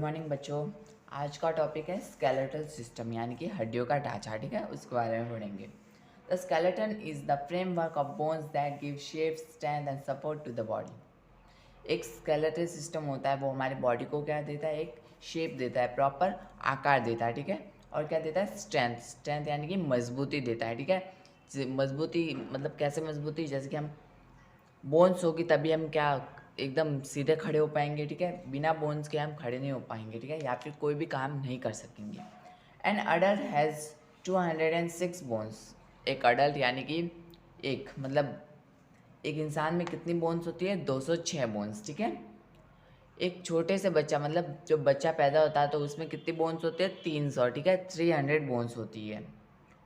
Morning बच्चों। आज का टॉपिक है स्केलेटल सिस्टम यानी कि हड्डियों का ढांचा। ठीक है, उसके बारे में पढ़ेंगे। The skeleton is the framework of bones that give shape, strength and support to the body. एक स्केलेटल सिस्टम होता है, वो हमारी बॉडी को क्या देता है, एक शेप देता है, प्रॉपर आकार देता है। ठीक है, और क्या देता है, स्ट्रेंथ। स्ट्रेंथ यानी कि मजबूती देता है। ठीक है, मजबूती मतलब कैसे मजबूती, जैसे कि हम बोन्स होगी तभी हम क्या एकदम सीधे खड़े हो पाएंगे। ठीक है, बिना बोन्स के हम खड़े नहीं हो पाएंगे। ठीक है, या फिर कोई भी काम नहीं कर सकेंगे। An adult has 206 bones. एक अडल्ट यानी कि एक मतलब एक इंसान में कितनी बोन्स होती है, 206 बोन्स। ठीक है, एक छोटे से बच्चा मतलब जो बच्चा पैदा होता है तो उसमें कितनी बोन्स होती है, 300। ठीक है, 300 बोन्स होती है।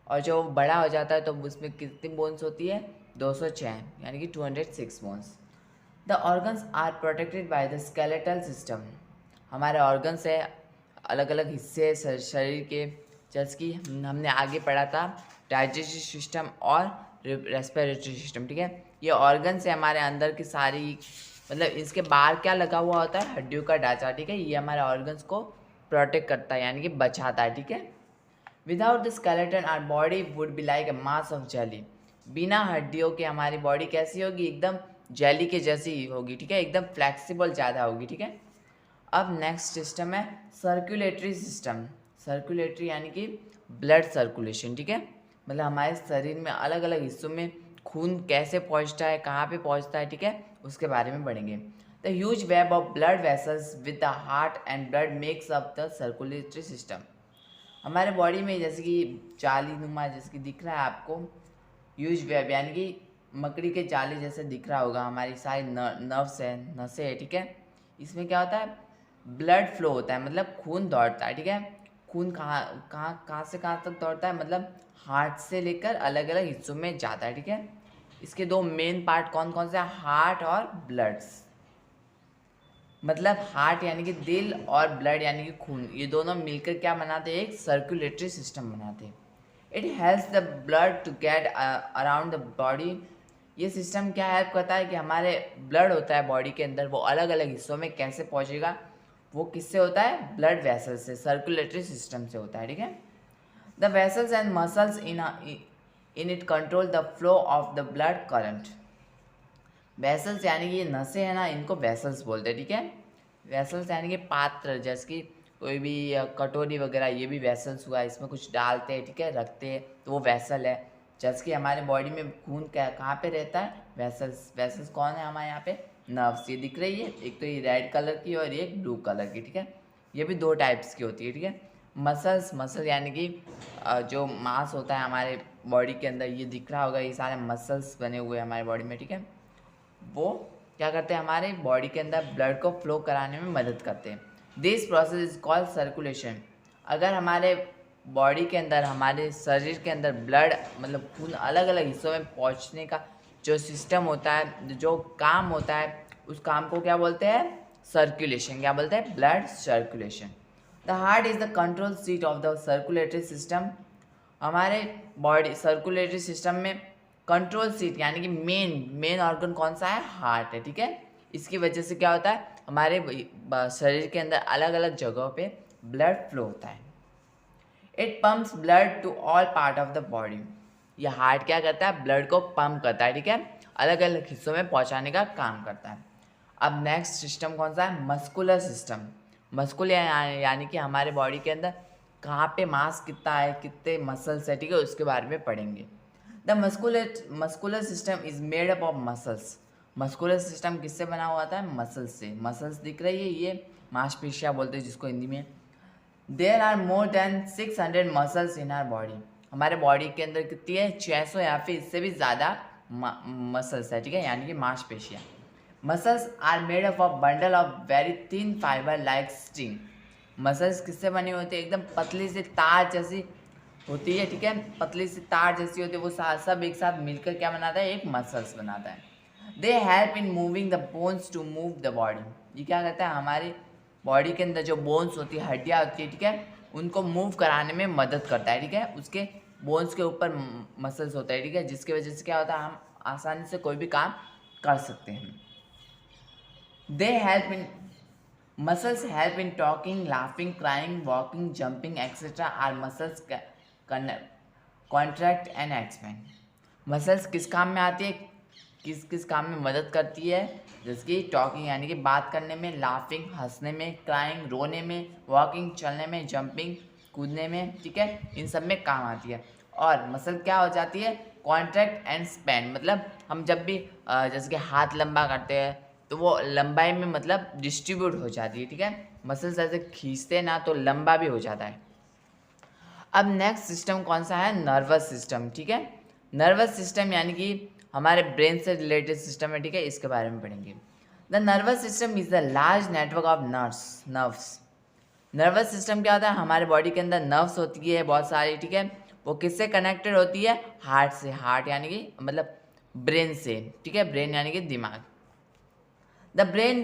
और जो बड़ा हो जाता है तो उसमें कितनी बोन्स होती है, 206 यानी कि 206 bones. The organs are protected by the skeletal system. हमारे ऑर्गन्स है, अलग अलग हिस्से शरीर के, जैसे कि हमने आगे पढ़ा था डाइजेस्टिव सिस्टम और रेस्पिरेटरी सिस्टम। ठीक है, ये ऑर्गन्स है हमारे अंदर की सारी, मतलब इसके बाहर क्या लगा हुआ होता है, हड्डियों का ढांचा। ठीक है, ये हमारे ऑर्गन्स को प्रोटेक्ट करता है यानी कि बचाता है। ठीक है, without the skeleton our body would be like a mass of jelly. बिना हड्डियों के हमारी बॉडी कैसी होगी, एकदम जेली के जैसी होगी। ठीक है, एकदम फ्लेक्सिबल ज़्यादा होगी। ठीक है, अब नेक्स्ट सिस्टम है सर्कुलेटरी सिस्टम। सर्कुलेटरी यानी कि ब्लड सर्कुलेशन। ठीक है, मतलब हमारे शरीर में अलग अलग हिस्सों में खून कैसे पहुंचता है, कहाँ पे पहुंचता है। ठीक है, उसके बारे में पढ़ेंगे। The huge web of blood vessels with the heart and blood makes up the circulatory system. हमारे बॉडी में जैसे कि जाली नुमा, जैसे कि दिख रहा है आपको, ह्यूज वेब यानी कि मकड़ी के जाले जैसे दिख रहा होगा, हमारी सारी नर्व्स है, नसें है। ठीक है, इसमें क्या होता है, ब्लड फ्लो होता है, मतलब खून दौड़ता है। ठीक है, खून कहाँ से कहाँ तक दौड़ता है, मतलब हार्ट से लेकर अलग अलग हिस्सों में जाता है। ठीक है, इसके दो मेन पार्ट कौन कौन से हैं, हार्ट और ब्लड्स। मतलब हार्ट यानी कि दिल और ब्लड यानी कि खून, ये दोनों मिलकर क्या बनाते हैं, एक सर्कुलेटरी सिस्टम बनाते हैं। It helps the blood to get around the body. ये सिस्टम क्या हेल्प करता है कि हमारे ब्लड होता है बॉडी के अंदर, वो अलग अलग हिस्सों में कैसे पहुंचेगा, वो किससे होता है, ब्लड वेसल से, सर्कुलेटरी सिस्टम से होता है। ठीक है, the vessels and muscles in it control the flow of the blood current. Vessels यानी कि ये नसें हैं ना, इनको वेसल्स बोलते हैं। ठीक है, वेसल्स यानी कि पात्र, जैसे कि कोई भी कटोरी वगैरह, ये भी वेसल्स हुआ, इसमें कुछ डालते हैं। ठीक है, रखते हैं तो वो वेसल है। जैसे कि हमारे बॉडी में खून कहाँ पे रहता है, वेसल्स। वेसल्स कौन है हमारे यहाँ पे, नर्व्स। ये दिख रही है, एक तो ये रेड कलर की और एक ब्लू कलर की। ठीक है, ये भी दो टाइप्स की होती है। ठीक है, मसल्स, मसल यानी कि जो मांस होता है हमारे बॉडी के अंदर, ये दिख रहा होगा, ये सारे मसल्स बने हुए हैं हमारे बॉडी में। ठीक है, वो क्या करते हैं, हमारे बॉडी के अंदर ब्लड को फ्लो कराने में मदद करते हैं। This process is called circulation. अगर हमारे बॉडी के अंदर, हमारे शरीर के अंदर ब्लड मतलब खून अलग अलग हिस्सों में पहुंचने का जो सिस्टम होता है, जो काम होता है, उस काम को क्या बोलते हैं, सर्कुलेशन। क्या बोलते हैं, blood circulation. The heart is the control seat of the circulatory system. हमारे बॉडी सर्कुलेटरी सिस्टम में कंट्रोल सीट यानी कि मेन ऑर्गन कौन सा है, हार्ट है। ठीक है, इसकी वजह से क्या होता है, हमारे शरीर के अंदर अलग अलग जगहों पे ब्लड फ्लो होता है। It pumps blood to all part of the body. ये हार्ट क्या करता है, ब्लड को पंप करता है। ठीक है, अलग अलग हिस्सों में पहुंचाने का काम करता है। अब नेक्स्ट सिस्टम कौन सा है, मस्कुलर सिस्टम। मस्कुलर यानी कि हमारे बॉडी के अंदर कहाँ पे मांस कितना है, कितने मसल्स है। ठीक है, उसके बारे में पढ़ेंगे। The muscular system is made up of muscles. Muscular system किससे बना हुआ था, मसल्स से। मसल्स दिख रही है, ये मांसपेशियाँ बोलते हैं जिसको हिंदी में। There are more than 600 muscles in our body. हमारे बॉडी के अंदर कितनी है, 600 या फिर इससे भी ज़्यादा मसल्स है। ठीक है, यानी कि मांसपेशियाँ। Muscles are made up of bundle of very thin fibre like string. Muscles किससे बनी होती है, एकदम पतली सी तार जैसी होती है। ठीक है, पतली सी तार जैसी होती है, वो सब एक साथ मिलकर क्या बनाता है, एक मसल्स बनाता है। They help in moving the bones to move the body. ये क्या करता है, हमारी बॉडी के अंदर जो बोन्स होती है, हड्डियाँ होती है, ठीक है, उनको मूव कराने में मदद करता है। ठीक है, उसके बोन्स के ऊपर मसल्स होता है। ठीक है, जिसकी वजह से क्या होता है, हम आसानी से कोई भी काम कर सकते हैं। दे help in muscles help in talking, laughing, crying, walking, jumping etcetera our muscles contract and expand. Muscles किस काम में आती है, किस किस काम में मदद करती है, जैसे कि टॉकिंग यानी कि बात करने में, लाफिंग हंसने में, क्राइंग रोने में, वॉकिंग चलने में, जंपिंग कूदने में, ठीक है, इन सब में काम आती है। और मसल क्या हो जाती है, कॉन्ट्रैक्ट एंड स्पैन, मतलब हम जब भी जैसे कि हाथ लंबा करते हैं तो वो लंबाई में मतलब डिस्ट्रीब्यूट हो जाती है, ठीक है, मसल्स ऐसे खींचते ना तो लंबा भी हो जाता है। अब नेक्स्ट सिस्टम कौन सा है, नर्वस सिस्टम, ठीक है। नर्वस सिस्टम यानी कि हमारे ब्रेन से रिलेटेड सिस्टम है, ठीक है, इसके बारे में पढ़ेंगे। The nervous system is the large network of nerves. Nervous system क्या होता है, हमारे बॉडी के अंदर नर्व्स होती है बहुत सारी, ठीक है, वो किससे कनेक्टेड होती है, हार्ट से, हार्ट यानी कि मतलब ब्रेन से, ठीक है, ब्रेन यानी कि दिमाग। The brain,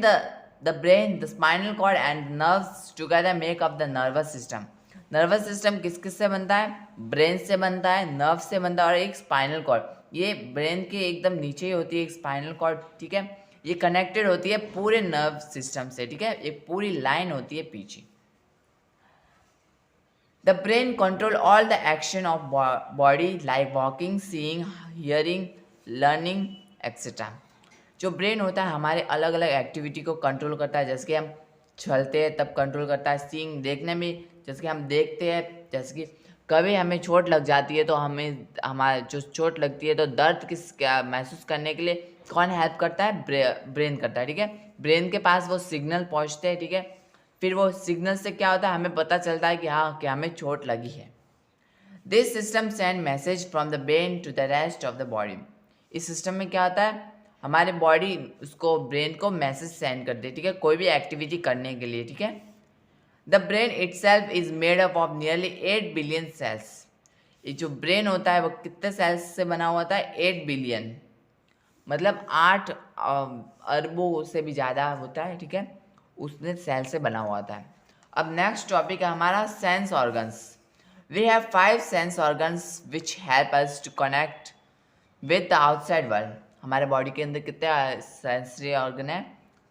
the spinal cord and nerves together make up the nervous system. Nervous system किस किस से बनता है, ब्रेन से बनता है, नर्व से बनता है और एक स्पाइनल कॉर्ड, ये ब्रेन के एकदम नीचे ही होती है एक स्पाइनल कॉर्ड, ठीक है, ये कनेक्टेड होती है पूरे नर्व सिस्टम से, ठीक है, एक पूरी लाइन होती है पीछे। The brain control all the action of body like walking, seeing, hearing, learning, etc. जो ब्रेन होता है हमारे अलग अलग एक्टिविटी को कंट्रोल करता है, जैसे कि हम चलते हैं तब कंट्रोल करता है, सीइंग देखने में, जैसे कि हम देखते हैं, जैसे कि कभी हमें चोट लग जाती है तो हमें हमारे जो चोट लगती है तो दर्द किस क्या महसूस करने के लिए कौन हेल्प करता है, ब्रेन करता है, ठीक है, ब्रेन के पास वो सिग्नल पहुंचते हैं, ठीक है, फिर वो सिग्नल से क्या होता है, हमें पता चलता है कि हाँ कि हमें चोट लगी है। This system send message from the brain to the rest of the body. इस सिस्टम में क्या होता है, हमारे बॉडी उसको ब्रेन को मैसेज सेंड करती है, ठीक है, कोई भी एक्टिविटी करने के लिए, ठीक है। The brain itself is made up of nearly 8 billion cells. ये जो ब्रेन होता है वो कितने सेल्स से बना हुआ होता है, 8 बिलियन, मतलब 8 अरबों से भी ज़्यादा होता है, ठीक है, उसने सेल से बना हुआ था। अब नेक्स्ट टॉपिक है हमारा sense organs. We have 5 sense organs which help us to connect with the outside world. हमारे बॉडी के अंदर कितने सेंसरी ऑर्गन है,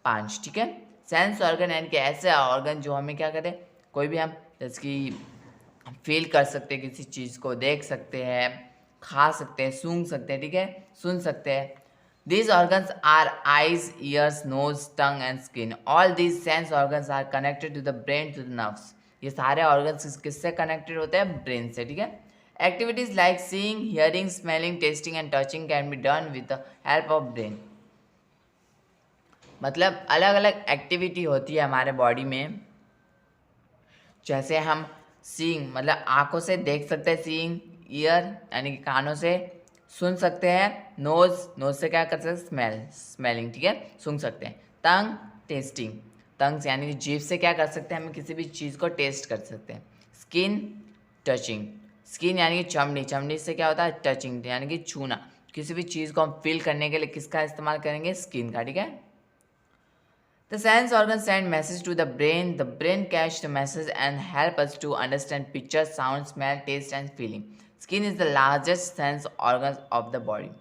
5, ठीक है। सेंस ऑर्गन यानी कि ऐसे ऑर्गन जो हमें क्या करें, कोई भी हम जैसे कि फील कर सकते हैं किसी चीज़ को, देख सकते हैं, खा सकते हैं, सूंघ सकते हैं, ठीक है, सुन सकते हैं। These organs are eyes, ears, nose, tongue and skin. All these sense organs are connected to the brain, to the nerves. ये सारे organs किससे connected होते हैं, brain से, ठीक है। Activities like seeing, hearing, smelling, tasting and touching can be done with the help of brain. मतलब अलग अलग एक्टिविटी होती है हमारे बॉडी में, जैसे हम सीइंग मतलब आंखों से देख सकते हैं, सीइंग, ईयर यानी कि कानों से सुन सकते हैं, नोज से क्या कर सकते हैं, स्मेलिंग, ठीक है, सूंघ सकते हैं, टंग, टेस्टिंग, टंग से यानी कि जीभ से क्या कर सकते हैं, हम किसी भी चीज़ को टेस्ट कर सकते हैं, स्किन, टचिंग, स्किन यानी कि चमड़ी, चमड़ी से क्या होता है, टचिंग यानी कि छूना, किसी भी चीज़ को हम फील करने के लिए किसका इस्तेमाल करेंगे, स्किन का, ठीक है। The sense organs send message to the brain catch the message and help us to understand picture, sound, smell, taste and feeling. Skin is the largest sense organ of the body.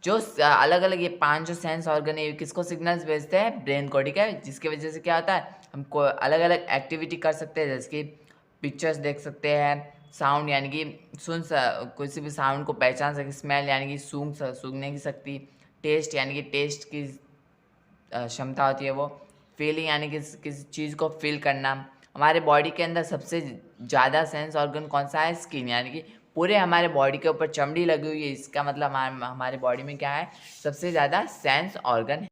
जो अलग अलग ये 5 जो sense organ है किसको signals भेजते हैं, brain को, ठीक है, जिसकी वजह से क्या होता है, हमको अलग अलग एक्टिविटी कर सकते हैं, जैसे कि पिक्चर्स देख सकते हैं, साउंड यानी कि किसी भी साउंड को पहचान सके, स्मेल यानी कि सूंघने की शक्ति, टेस्ट यानी कि टेस्ट की क्षमता होती है वो, फीलिंग यानी कि किसी चीज़ को फील करना। हमारे बॉडी के अंदर सबसे ज़्यादा सेंस ऑर्गन कौन सा है, स्किन, यानी कि पूरे हमारे बॉडी के ऊपर चमड़ी लगी हुई है, इसका मतलब हमारे बॉडी में क्या है, सबसे ज़्यादा सेंस ऑर्गन है।